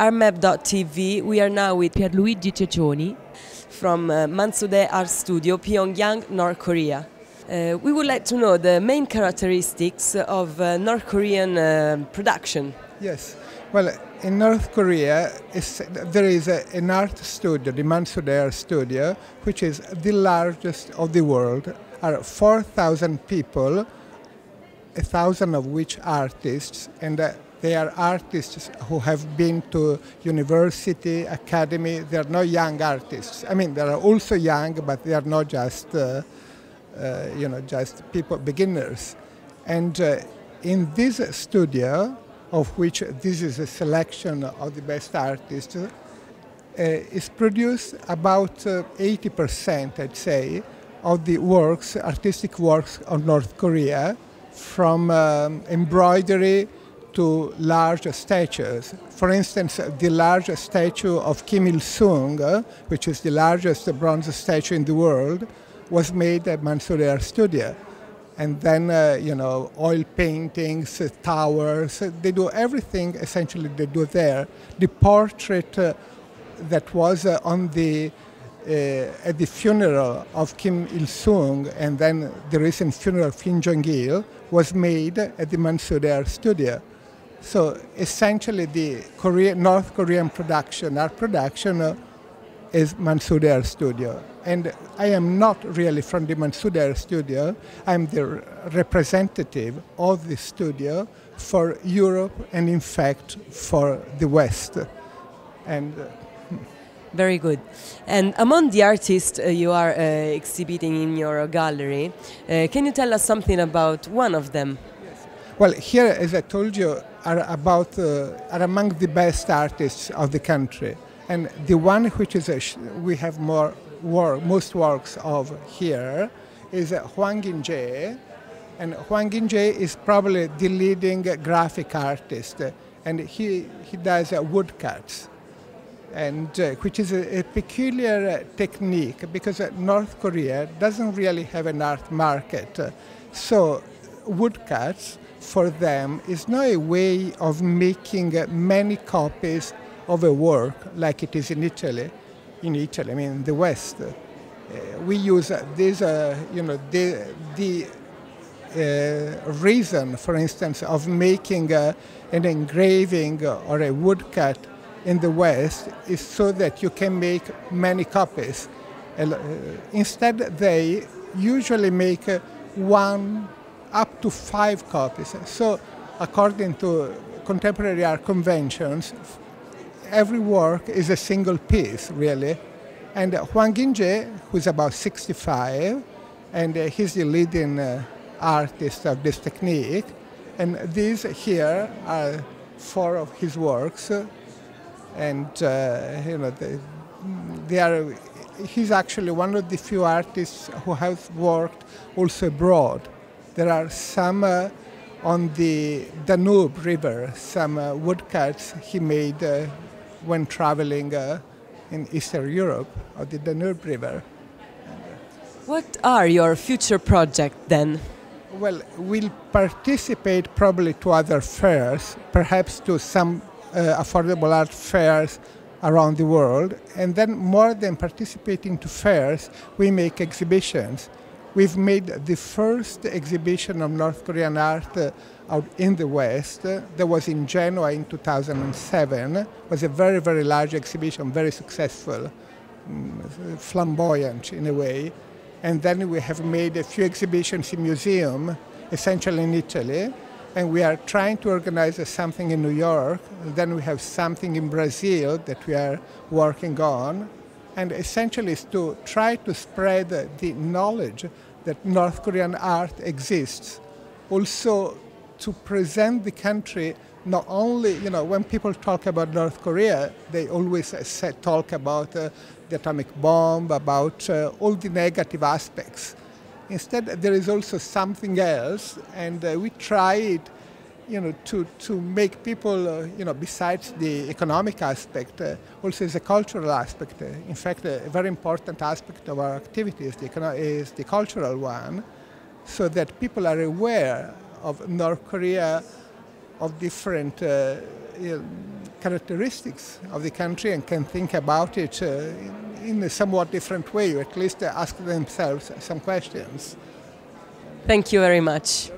armap.tv. We are now with Pier Luigi Cecioni from Mansudae Art Studio, Pyongyang, North Korea. We would like to know the main characteristics of North Korean production. Yes. Well, in North Korea, there is an art studio, the Mansudae Art Studio, which is the largest of the world. There are 4,000 people, 1,000 of which artists, and they are artists who have been to university, academy. They are not young artists. I mean, they are also young, but they are not just, just people, beginners. And in this studio, of which this is a selection of the best artists, is produced about 80%, I'd say, of the works, artistic works of North Korea, from embroidery to large statues. For instance, the large statue of Kim Il-sung, which is the largest bronze statue in the world, was made at Mansudae Art Studio. And then, oil paintings, towers, they do everything, essentially, they do there. The portrait that was at the funeral of Kim Il-sung, and then the recent funeral of Kim Jong-il, was made at the Mansudae Art Studio. So essentially, the North Korean production, art production, is Mansudae Art Studio. And I am not really from the Mansudae Art Studio. I'm the representative of the studio for Europe and, in fact, for the West. And very good. And among the artists you are exhibiting in your gallery, can you tell us something about one of them? Yes. Well, here, as I told you, are among the best artists of the country. And the one which is we have most works of here is Hwang In-jae. And Hwang In-jae is probably the leading graphic artist. And he does woodcuts, and which is a peculiar technique, because North Korea doesn't really have an art market. So woodcuts for them is not a way of making many copies of a work like it is in Italy, I mean, in the West. We use this, the reason, for instance, of making an engraving or a woodcut in the West is so that you can make many copies. Instead, they usually make 1 up to 5 copies. So, according to contemporary art conventions, every work is a single piece, really. And Hwang In-jae, who's about 65, and he's the leading artist of this technique. And these here are 4 of his works. And, he's actually one of the few artists who have worked also abroad. There are some on the Danube River, some woodcuts he made when traveling in Eastern Europe, or the Danube River. What are your future projects then? Well, we'll participate probably to other fairs, perhaps to some affordable art fairs around the world. And then, more than participating to fairs, we make exhibitions. We've made the first exhibition of North Korean art out in the West. That was in Genoa in 2007. It was a very, very large exhibition, very successful, flamboyant in a way. And then we have made a few exhibitions in museums, essentially in Italy. And we are trying to organize something in New York. And then we have something in Brazil that we are working on. And essentially is to try to spread the knowledge that North Korean art exists. Also to present the country, not only, when people talk about North Korea, they always talk about the atomic bomb, about all the negative aspects. Instead, there is also something else, and we tried to make people, besides the economic aspect, also as a cultural aspect. In fact, a very important aspect of our activity is the cultural one, so that people are aware of North Korea, of different characteristics of the country and can think about it in a somewhat different way, or at least ask themselves some questions. Thank you very much.